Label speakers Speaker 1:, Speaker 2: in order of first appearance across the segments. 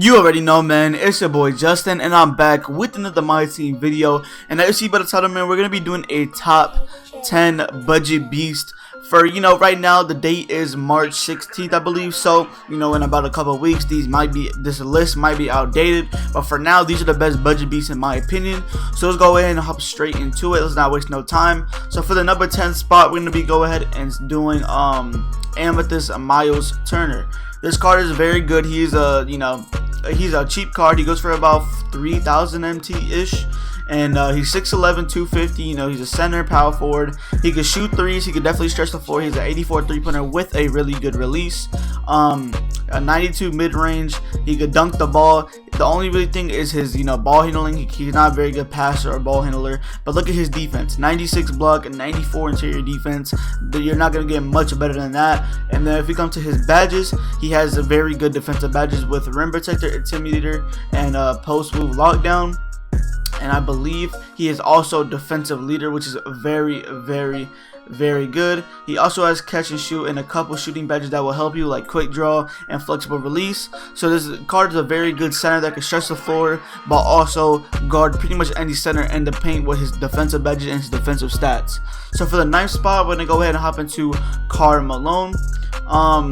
Speaker 1: You already know, man, it's your boy Justin, and I'm back with another MyTeam video. And as you see by the title, man, we're going to be doing a top 10 budget beast for, right now the date is March 16th, I believe. So, in about a couple of weeks, this list might be outdated. But for now, these are the best budget beasts in my opinion. So let's go ahead and hop straight into it. Let's not waste no time. So for the number 10 spot, we're going to be go ahead and doing Amethyst Myles Turner. This card is very good. He's a, he's a cheap card. He goes for about 3,000 MT-ish. And he's 6'11", 250. He's a center, power forward. He can shoot threes. He can definitely stretch the floor. He's an 84 three-pointer with a really good release. A 92 mid-range. He could dunk the ball. The only really thing is his, ball handling. He's not a very good passer or ball handler. But look at his defense. 96 block and 94 interior defense. You're not going to get much better than that. And then if we come to his badges, he has a very good defensive badges with rim protector, intimidator, and post move lockdown. And I believe he is also defensive leader, which is very, very, very good. He also has catch and shoot and a couple shooting badges that will help you, like quick draw and flexible release. So this card is a very good center that can stretch the floor, but also guard pretty much any center in the paint with his defensive badges and his defensive stats. So for the 9th spot, we're gonna go ahead and hop into Carmelo.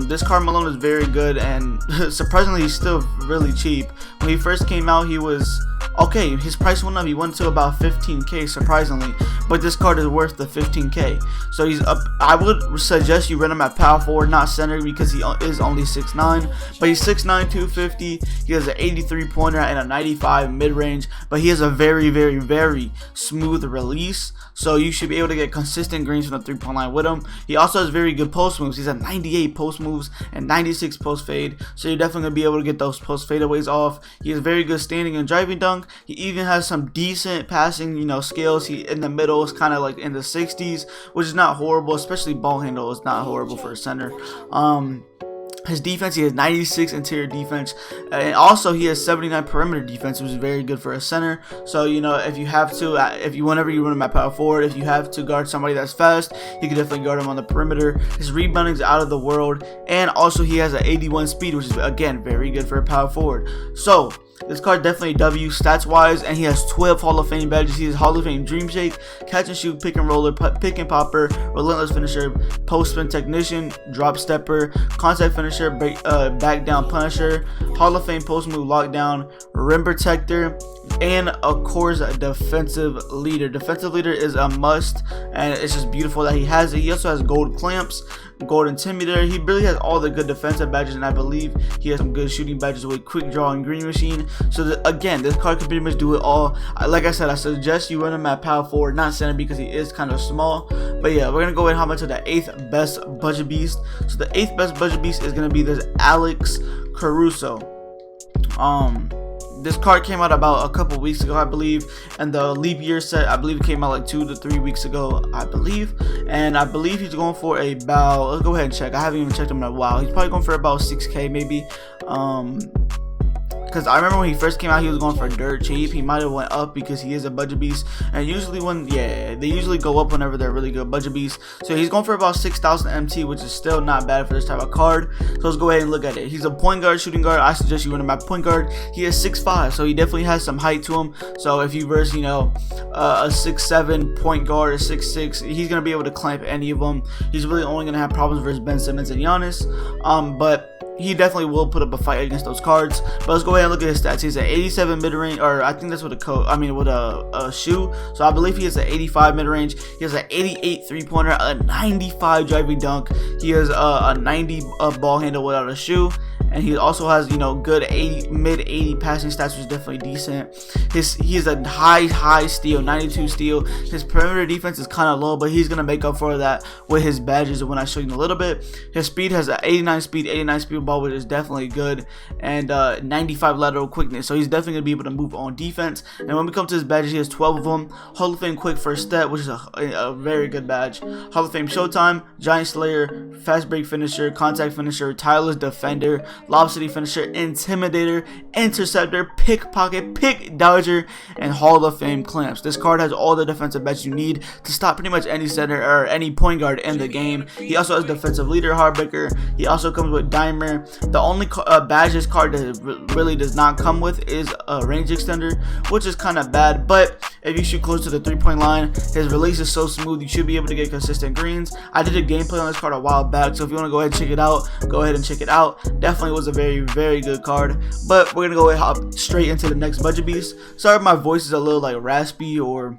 Speaker 1: This Carmelo is very good, and surprisingly, he's still really cheap. When he first came out, he was okay. His price went up. He went to about 15k, surprisingly. But this card is worth the 15k. So he's up. I would suggest you run him at power forward, not center, because he is only 6'9". But he's 6'9", 250. He has an 83 pointer and a 95 mid range. But he has a very, very, very smooth release. So you should be able to get consistent greens from the 3-point line with him. He also has very good post moves. He's at 98 post moves and 96 post fade. So you're definitely going to be able to get those post fadeaways off. He has very good standing and driving dunk. He even has some decent passing, skills. He in the middle is kind of like in the 60s, which is not horrible. Especially ball handle is not horrible for a center. His defense, he has 96 interior defense, and also he has 79 perimeter defense, which is very good for a center. So if you have to, whenever you run him at power forward, if you have to guard somebody that's fast, you can definitely guard him on the perimeter. His rebounding is out of the world, and also he has an 81 speed, which is again very good for a power forward. So this card definitely a W stats wise, and he has 12 Hall of Fame badges. He has Hall of Fame Dream Shake, Catch and Shoot, Pick and Roller, Pick and Popper, Relentless Finisher, Post Spin Technician, Drop Stepper, Contact Finisher, Back Down Punisher, Hall of Fame Post Move Lockdown, Rim Protector, and of course a Defensive Leader. Defensive Leader is a must, and it's just beautiful that he has it. He also has Gold Clamps, Gold Intimidator. He really has all the good defensive badges, and I believe he has some good shooting badges with Quick Draw and Green Machine. So again, this card can pretty much do it all. Like I said, I suggest you run him at power forward, not center, because he is kind of small. But yeah, we're gonna go ahead and hop into the 8th best budget beast. So the 8th best budget beast is gonna be this Alex Caruso. This card came out about a couple weeks ago, I believe, and the leap year set, I believe, came out like 2 to 3 weeks ago, I believe. And I believe he's going for about, let's go ahead and check. I haven't even checked him in a while. He's probably going for about 6k maybe. Because I remember when he first came out, he was going for dirt cheap. He might have went up because he is a budget beast. And usually they usually go up whenever they're really good budget beasts. So he's going for about 6,000 MT, which is still not bad for this type of card. So let's go ahead and look at it. He's a point guard, shooting guard. I suggest you run him at point guard. He is 6'5", so he definitely has some height to him. So if you verse, a 6'7" point guard or 6'6", he's going to be able to clamp any of them. He's really only going to have problems versus Ben Simmons and Giannis. But he definitely will put up a fight against those cards. But let's go ahead and look at his stats. He's an 87 mid-range, or I think that's with a shoe. So I believe he has an 85 mid-range. He has an 88 three-pointer, a 95 driving dunk. He has a 90 ball handle without a shoe. And he also has, good mid 80 passing stats, which is definitely decent. He has a high steal, 92 steal. His perimeter defense is kind of low, but he's gonna make up for that with his badges. When I show you in a little bit, his speed has an 89 speed ball, which is definitely good, and 95 lateral quickness. So he's definitely gonna be able to move on defense. And when we come to his badges, he has 12 of them. Hall of Fame Quick First Step, which is a very good badge. Hall of Fame Showtime, Giant Slayer, Fast Break Finisher, Contact Finisher, Tireless Defender. Lob City Finisher, Intimidator, Interceptor, Pickpocket, Pick Dodger, and Hall of Fame Clamps. This card has all the defensive bets you need to stop pretty much any center or any point guard in the game. He also has Defensive Leader, Heartbreaker. He also comes with Dimer. The only badge this card really does not come with is a range extender, which is kind of bad, but if you shoot close to the 3-point line, his release is so smooth, you should be able to get consistent greens. I did a gameplay on this card a while back, so if you want to go ahead and check it out, go ahead and check it out. Definitely was a very, very good card. But we're going to go ahead and hop straight into the next budget beast. Sorry if my voice is a little like raspy or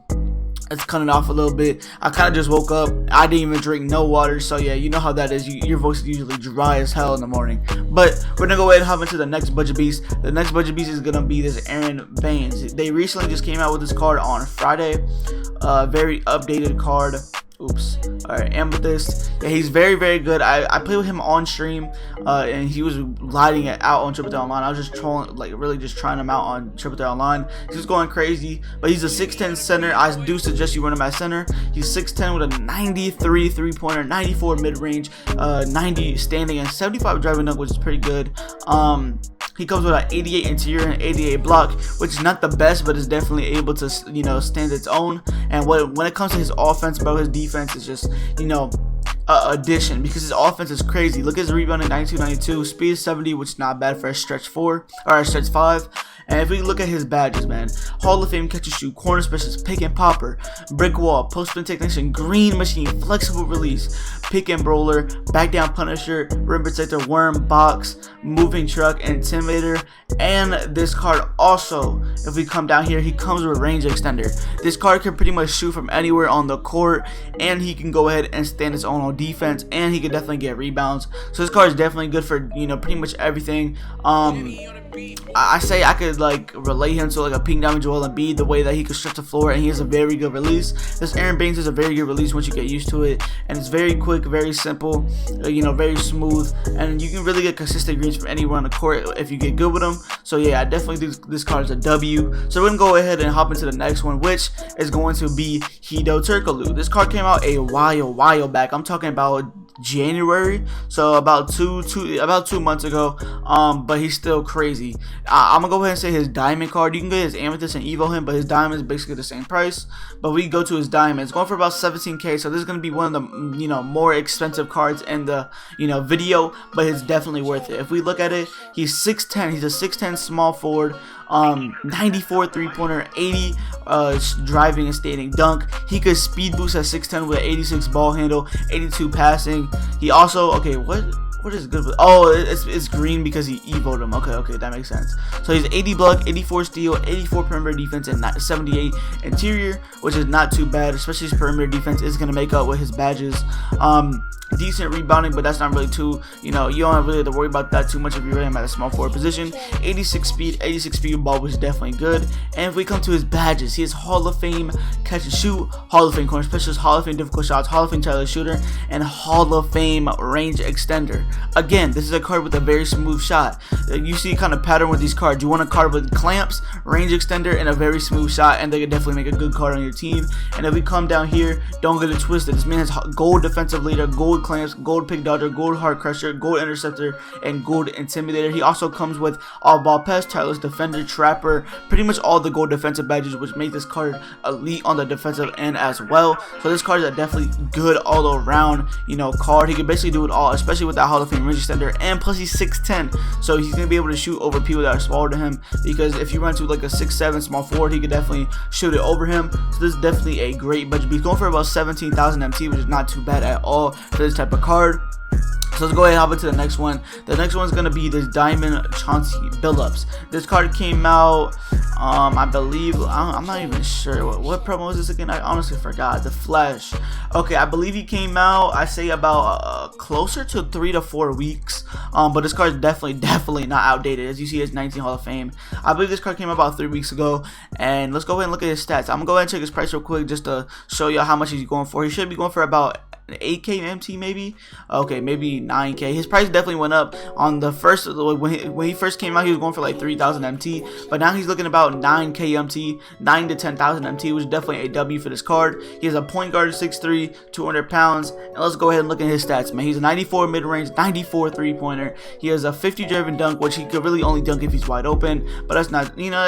Speaker 1: it's cutting off a little bit. I kind of just woke up. I didn't even drink no water, so yeah, you know how that is. Your voice is usually dry as hell in the morning. But we're gonna go ahead and hop into the next budget beast. The next budget beast is gonna be this Aron Baynes. They recently just came out with this card on Friday. Very updated card. Oops. Alright, Amethyst. Yeah, he's very, very good. I played with him on stream, and he was lighting it out on Triple Threat Online. I was just trolling, like really just trying him out on Triple Threat Online. He was going crazy, but he's a 6'10 center. I do suggest you run him at center. He's 6'10 with a 93 3-pointer, 94 mid-range, 90 standing, and 75 driving dunk, which is pretty good. He comes with an 88 interior and 88 block, which is not the best, but is definitely able to, you know, stand its own. And when it comes to his offense, bro, his defense is just, you know, addition, because his offense is crazy. Look at his rebounding, 92, speed is 70, which is not bad for a stretch 4 or a stretch 5. And if we look at his badges, man, Hall of Fame catch and shoot, corner specialist, pick and popper, brick wall, post spin technician, green machine, flexible release, pick and brawler, back down punisher, rim protector, worm, box, moving truck, intimidator. And this card also, if we come down here, he comes with range extender. This card can pretty much shoot from anywhere on the court, and he can go ahead and stand his own on defense, and he can definitely get rebounds. So this card is definitely good for, you know, pretty much everything. I say I could like relate him to like a pink diamond Joel Embiid, the way that he could stretch the floor, and he has a very good release. This Aron Baynes is a very good release once you get used to it, and it's very quick, very simple, you know, very smooth, and you can really get consistent greens from anywhere on the court if you get good with them. So yeah, I definitely think this card is a W. So we're gonna go ahead and hop into the next one, which is going to be Hedo Turkoglu. This card came out a while back. I'm talking about January, so about two months ago. But he's still crazy. I'm gonna go ahead and say his diamond card. You can get his amethyst and evo him, but his diamond is basically the same price. But we go to his diamond, it's going for about 17k, so this is gonna be one of the, you know, more expensive cards in the, you know, video, but it's definitely worth it. If we look at it, he's 6'10, he's a 6'10 small forward, 94 3-pointer, 80 driving and standing dunk. He could speed boost at 6'10 with an 86 ball handle, 82 passing. He also, okay, what is good with, oh, it's green because he evoed him. Okay, that makes sense. So he's 80 block, 84 steal, 84 perimeter defense, and 78 interior, which is not too bad, especially his perimeter defense is going to make up with his badges. Decent rebounding, but that's not really too, you know, you don't really have to worry about that too much if you really am at a small forward position. 86 speed ball, which is definitely good. And if we come to his badges, he has Hall of Fame catch and shoot, Hall of Fame corner specialist, Hall of Fame difficult shots, Hall of Fame tireless shooter, and Hall of Fame range extender. Again, this is a card with a very smooth shot. You see kind of pattern with these cards. You want a card with clamps, range extender, and a very smooth shot, and they can definitely make a good card on your team. And if we come down here, don't get it twisted. This man has gold defensive leader, gold clamps, gold pick dodger, gold heart crusher, gold interceptor, and gold intimidator. He also comes with all ball pass, tireless defender, trapper, pretty much all the gold defensive badges, which make this card elite on the defensive end as well. So this card is a definitely good all around, you know, card. He can basically do it all, especially with that Hall of Fame range extender, and plus he's 6'10, so he's gonna be able to shoot over people that are smaller than him, because if you run to like a 6'7 small forward, he could definitely shoot it over him. So this is definitely a great budget. He's going for about 17,000 MT, which is not too bad at all for this type of card. So let's go ahead and hop into the next one. The next one is going to be this Diamond Chauncey Billups. This card came out, I believe, I'm not even sure. What promo was this again? I honestly forgot. The Flash. Okay, I believe he came out, I say about closer to 3 to 4 weeks. But this card is definitely not outdated. As you see, it's 19 Hall of Fame. I believe this card came out about 3 weeks ago. And let's go ahead and look at his stats. I'm going to go ahead and check his price real quick just to show you how much he's going for. He should be going for about 8K MT maybe. Okay, maybe 9K. His price definitely went up on the first when he first came out. He was going for like 3,000 MT, but now he's looking about 9K MT, 9 to 10,000 MT, which is definitely a W for this card. He has a point guard 6'3", 200 pounds, and let's go ahead and look at his stats, man. He's a 94 mid range, 94 3-pointer. He has a 50 driven dunk, which he could really only dunk if he's wide open, but that's not, you know,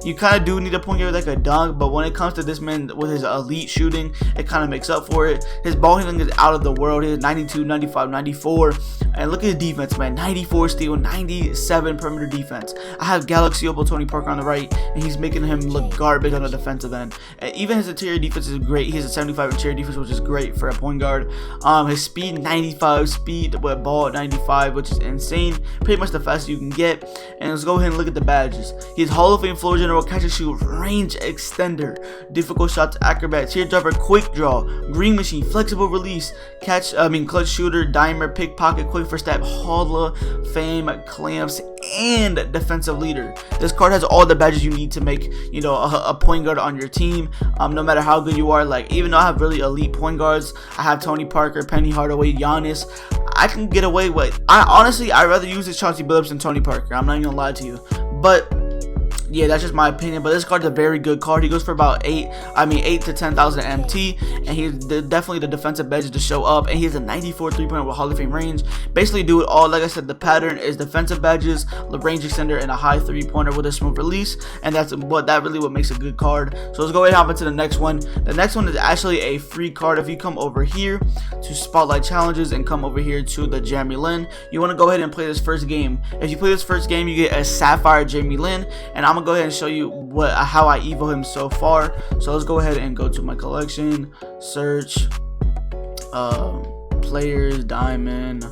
Speaker 1: you kind of do need a point guard that could dunk, but when it comes to this man with his elite shooting, it kind of makes up for it. His ball handling is out of the world. He has 92, 95, 94, and look at his defense, man. 94 steal, 97 perimeter defense. I have Galaxy Opal Tony Parker on the right, and he's making him look garbage on the defensive end. And even his interior defense is great. He has a 75 interior defense, which is great for a point guard. His speed 95, speed with ball at 95, which is insane. Pretty much the fastest you can get. And let's go ahead and look at the badges. He has Hall of Fame floor general, catch and shoot, range extender, difficult shots, acrobat, teardropper, quick draw, green machine, flexible release, clutch shooter, dimer, pickpocket, quick first step, Hall of Fame, clamps, and defensive leader. This card has all the badges you need to make, you know, a point guard on your team. No matter how good you are, like even though I have really elite point guards, I have Tony Parker, Penny Hardaway, Giannis, I can get away with. I'd rather use this Chauncey Bills than Tony Parker. I'm not even gonna lie to you, but yeah, that's just my opinion. But this card's a very good card. He goes for about 8 to 10,000 MT, and he's definitely the defensive badges to show up. And he has a 94 3-pointer with Hall of Fame range. Basically, do it all. Like I said, the pattern is defensive badges, the range extender, and a high 3-pointer with a smooth release. And that's what makes a good card. So let's go ahead and hop into the next one. The next one is actually a free card. If you come over here to Spotlight Challenges and come over here to the Jeremy Lin, you want to go ahead and play this first game. If you play this first game, you get a Sapphire Jeremy Lin, and I'm gonna go ahead and show you how I evo him so far. So let's go ahead and go to my collection, search players, diamond,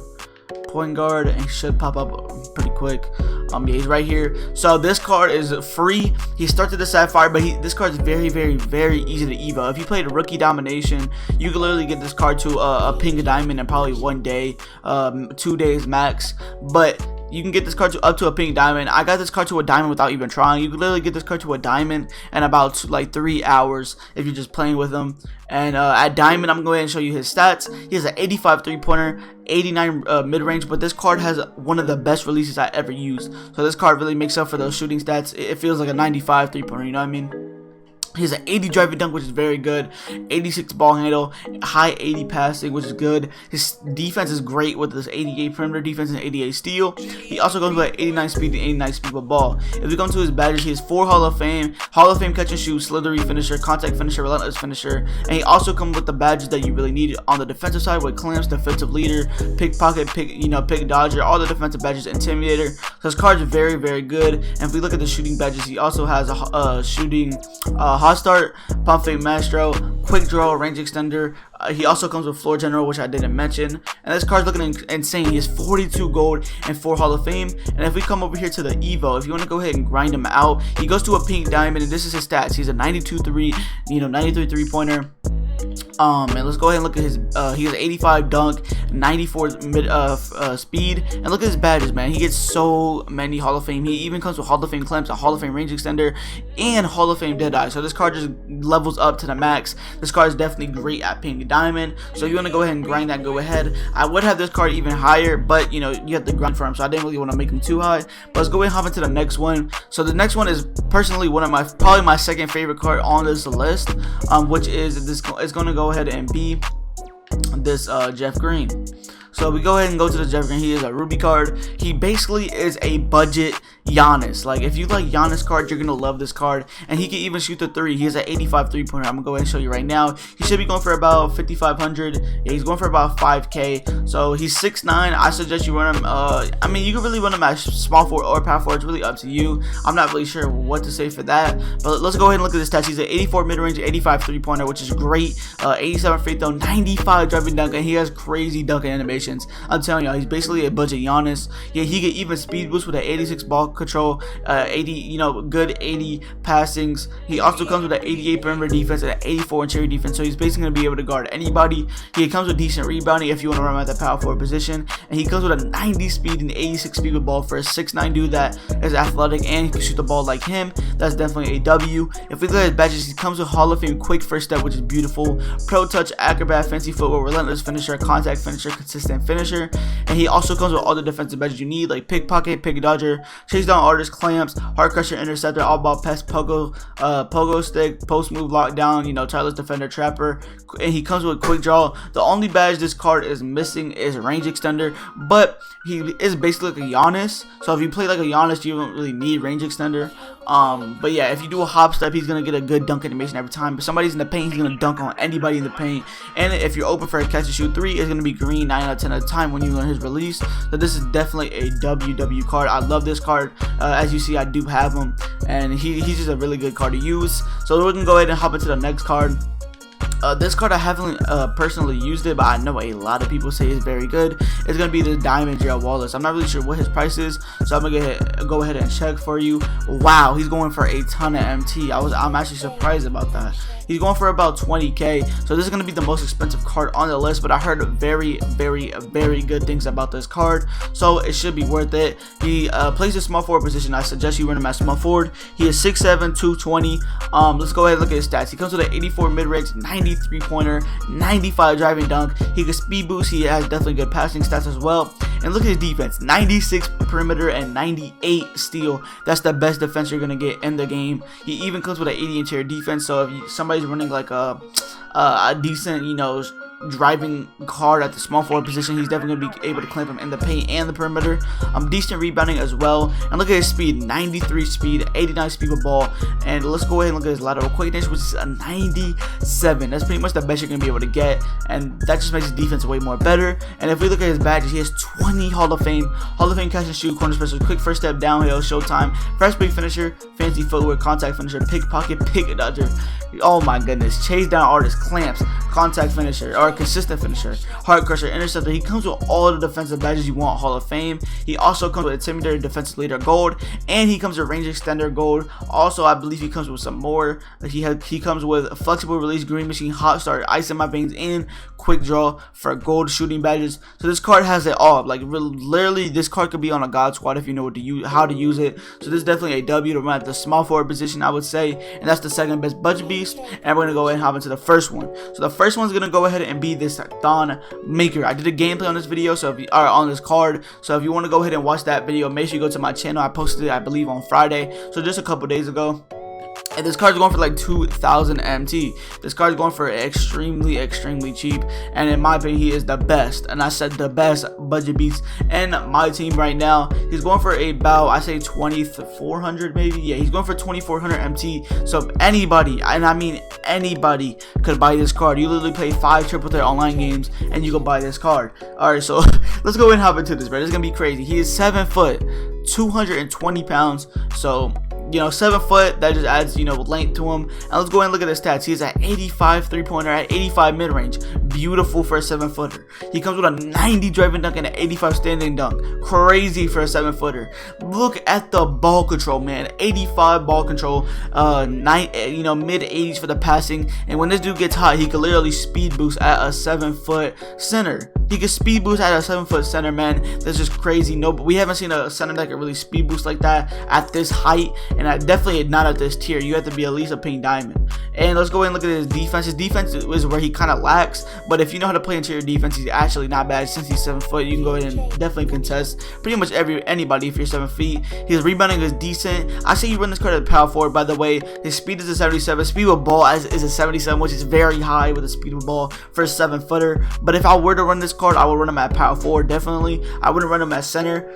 Speaker 1: point guard, and he should pop up pretty quick. Yeah, he's right here. So this card is free. He starts at the Sapphire, but this card is very, very, very easy to evo. If you played Rookie Domination, you can literally get this card to a pink diamond in probably 1 day, 2 days max. But you can get this card up to a pink diamond. I got this card to a diamond without even trying. You can literally get this card to a diamond in about like 3 hours if you're just playing with him. And at diamond, I'm going to go ahead and show you his stats. He has an 85 3-pointer, 89 mid-range, but this card has one of the best releases I ever used. So this card really makes up for those shooting stats. It feels like a 95 3-pointer, you know what I mean? He has an 80 driving dunk, which is very good, 86 ball handle, high 80 passing, which is good. His defense is great with this 88 perimeter defense and 88 steal. He also goes with 89 speed and 89 speed with ball. If we come to his badges, he has 4 Hall of Fame catch and shoot, slithery finisher, contact finisher, relentless finisher, and he also comes with the badges that you really need on the defensive side with clamps, defensive leader, pickpocket, pick dodger, all the defensive badges, intimidator. So his card is very, very good. And if we look at the shooting badges, he also has a shooting hot start, pump fake maestro, quick draw, range extender. He also comes with floor general, which I didn't mention. And this card's looking insane. He has 42 gold and 4 Hall of Fame. And if we come over here to the Evo, if you want to go ahead and grind him out, he goes to a pink diamond, and this is his stats. He's a 92 3, 93 3-pointer. And let's go ahead and look at his he has 85 dunk, 94 mid speed, and look at his badges, man. He gets so many Hall of Fame. He even comes with Hall of Fame clamps, a Hall of Fame range extender, and Hall of Fame Deadeye. So this card just levels up to the max. This card is definitely great at pink diamond. So if you want to go ahead and grind that, go ahead. I would have this card even higher, but you know, you have to grind for him, so I didn't really want to make him too high. But let's go ahead and hop into the next one. So the next one is personally one of probably my second favorite card on this list, which is this. It's going to go ahead and be this Jeff Green. So we go ahead and go to the Jeff Green. He is a Ruby card. He basically is a budget Giannis. Like, if you like Giannis cards, you're gonna love this card. And he can even shoot the 3. He has an 85 3-pointer. I'm gonna go ahead and show you right now. He should be going for about 5,500. Yeah, he's going for about 5K. So he's 6'9". I suggest you run him. I mean, you can really run him at small forward or power forward. It's really up to you. I'm not really sure what to say for that. But let's go ahead and look at his stats. He's an 84 mid-range, 85 3-pointer, which is great. 87 free throw, 95 driving dunk, and he has crazy dunking animations. I'm telling y'all, he's basically a budget Giannis. Yeah, he get even speed boost with an 86 ball control, 80, you know, good 80 passings. He also comes with an 88 perimeter defense and an 84 interior defense, so he's basically going to be able to guard anybody. He comes with decent rebounding if you want to run him at the power forward position, and he comes with a 90 speed and 86 speed with ball for a 6'9" dude that is athletic and he can shoot the ball like him. That's definitely a W. If we look at his badges, he comes with Hall of Fame quick first step, which is beautiful, pro touch, acrobat, fancy footwork, relentless finisher, contact finisher, consistent finisher, and he also comes with all the defensive badges you need, like pickpocket, pick dodger, chase down artist, clamps, heart crusher, interceptor, all ball pest, pogo stick, post move, lockdown, you know, tireless defender, trapper, and he comes with quick draw. The only badge this card is missing is range extender, but he is basically like a Giannis, so if you play like a Giannis, you don't really need range extender. But yeah, if you do a hop step, he's gonna get a good dunk animation every time. If somebody's in the paint, he's gonna dunk on anybody in the paint. And if you're open for a catch and shoot 3, it's gonna be green 9 out of 10 at a time when you learn his release. So this is definitely a WW card. I love this card. As you see, I do have him, and he's just a really good card to use. So we're gonna go ahead and hop into the next card. This card I haven't personally used it, but I know a lot of people say it's very good. It's gonna be the Diamond Wallace. I'm not really sure what his price is, so I'm gonna go ahead and check for you. Wow, he's going for a ton of MT. I'm actually surprised about that. He's going for about 20k, so this is going to be the most expensive card on the list, but I heard very good things about this card, so it should be worth it. He plays the small forward position. I suggest you run him at small forward. He is 6'7", 220. Let's go ahead and look at his stats. He comes with an 84 mid-range, 93 pointer, 95 driving dunk. He can speed boost. He has definitely good passing stats as well. And look at his defense, 96 perimeter and 98 steal. That's the best defense you're going to get in the game. He even comes with an 80 interior defense, so if somebody's running like a decent, you know, driving card at the small forward position, he's definitely going to be able to clamp him in the paint and the perimeter. Decent rebounding as well. And look at his speed, 93 speed, 89 speed with ball. And let's go ahead and look at his lateral quickness, which is a 97. That's pretty much the best you're going to be able to get, and that just makes his defense way more better. And if we look at his badges, he has 20 Hall of Fame catch and shoot, corner special, quick first step, downhill, showtime, fast break finisher, fancy footwork, contact finisher, pickpocket, pick dodger. Oh my goodness, chase down artist, clamps, contact finisher, or consistent finisher, heart crusher, interceptor. He comes with all the defensive badges you want, Hall of Fame. He also comes with intimidator, defensive leader gold, and he comes with range extender gold. Also, I believe he comes with some more. He comes with flexible release, green machine, hot start, ice in my veins, and quick draw for gold shooting badges. So this card has it all. Like literally, this card could be on a god squad if you know what to use, how to use it. So this is definitely a W to run at the small forward position, I would say, and that's the second best budget beast. And we're gonna go ahead and hop into the first one. So the first one's gonna go ahead and be this Thon Maker. I did a gameplay on this video, so if you are on this card, so if you want to go ahead and watch that video, make sure you go to my channel. I posted it, I believe, on Friday, so just a couple days ago. And this card's going for like 2,000 MT. This card's going for extremely cheap, and in my opinion, he is the best. And I said the best budget beast in my team right now. He's going for about, I say 2,400 maybe. Yeah, he's going for 2,400 MT. So if anybody, and I mean anybody, could buy this card. You literally play 5 triple threat online games and you can buy this card. All right, so let's go ahead and hop into this, bro. This is gonna be crazy. He is 7 foot, 220 pounds. So, you know, 7 foot, that just adds, you know, length to him. And let's go ahead and look at his stats. He's at 85 3-pointer, at 85 mid-range. Beautiful for a 7-footer. He comes with a 90 driving dunk and an 85 standing dunk. Crazy for a 7-footer. Look at the ball control, man. 85 ball control, you know, mid-80s for the passing. And when this dude gets hot, he can literally speed boost at a 7-foot center. He can speed boost at a 7-foot center, man. That's just crazy. No, but we haven't seen a center that can really speed boost like that at this height, and definitely not at this tier. You have to be at least a pink diamond. And let's go ahead and look at his defense. His defense is where he kind of lacks, but if you know how to play interior defense, he's actually not bad. Since he's 7 foot, you can go ahead and definitely contest pretty much anybody if you're 7 feet. His rebounding is decent. I say you run this card at power forward. By the way, his speed is a 77. Speed with ball is a 77, which is very high with a speed with ball for a 7-footer. But if I were to run this card, I would run him at power forward, definitely. I wouldn't run him at center.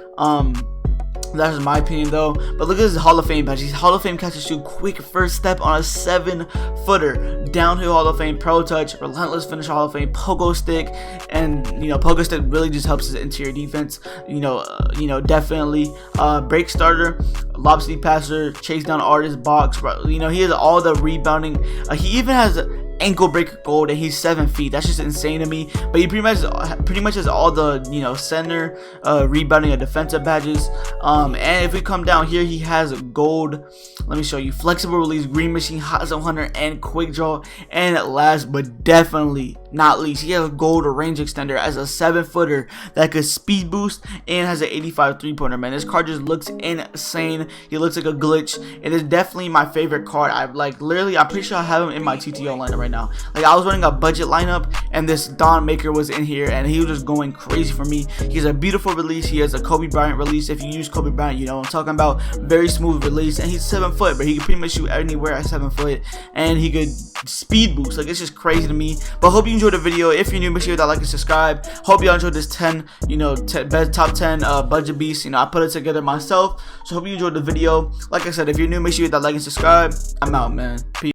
Speaker 1: That's my opinion though. But look at his Hall of Fame badge. He's Hall of Fame catch and shoot, quick first step on a 7-footer, downhill Hall of Fame, pro touch, relentless finish Hall of Fame, pogo stick, and you know, pogo stick really just helps his interior defense. You know, definitely break starter, lob speed passer, chase down artist, box. You know, he has all the rebounding. He even has ankle breaker gold, and he's 7 feet. That's just insane to me. But he pretty much has all the, you know, center, rebounding, and defensive badges. And if we come down here, he has gold. Let me show you: flexible release, green machine, hot zone hunter, and quick draw. And last but definitely not least, he has a gold range extender as a 7-footer that could speed boost and has an 85 3-pointer. Man, this card just looks insane. He looks like a glitch. It is definitely my favorite card. I'm pretty sure I have him in my TTO lineup right now. Like, I was running a budget lineup, and this Don Maker was in here, and he was just going crazy for me. He has a beautiful release. He has a Kobe Bryant release. If you use Kobe Bryant, you know what I'm talking about. Very smooth release, and he's 7 foot, but he can pretty much shoot anywhere at 7 foot, and he could speed boost. Like, it's just crazy to me. But hope you enjoyed the video. If you're new, make sure that like and subscribe. Hope y'all enjoyed this 10, you know, top 10 budget beast. You know, I put it together myself, so hope you enjoyed the video. Like I said, if you're new, make sure you hit that like and subscribe. I'm out, man. Peace.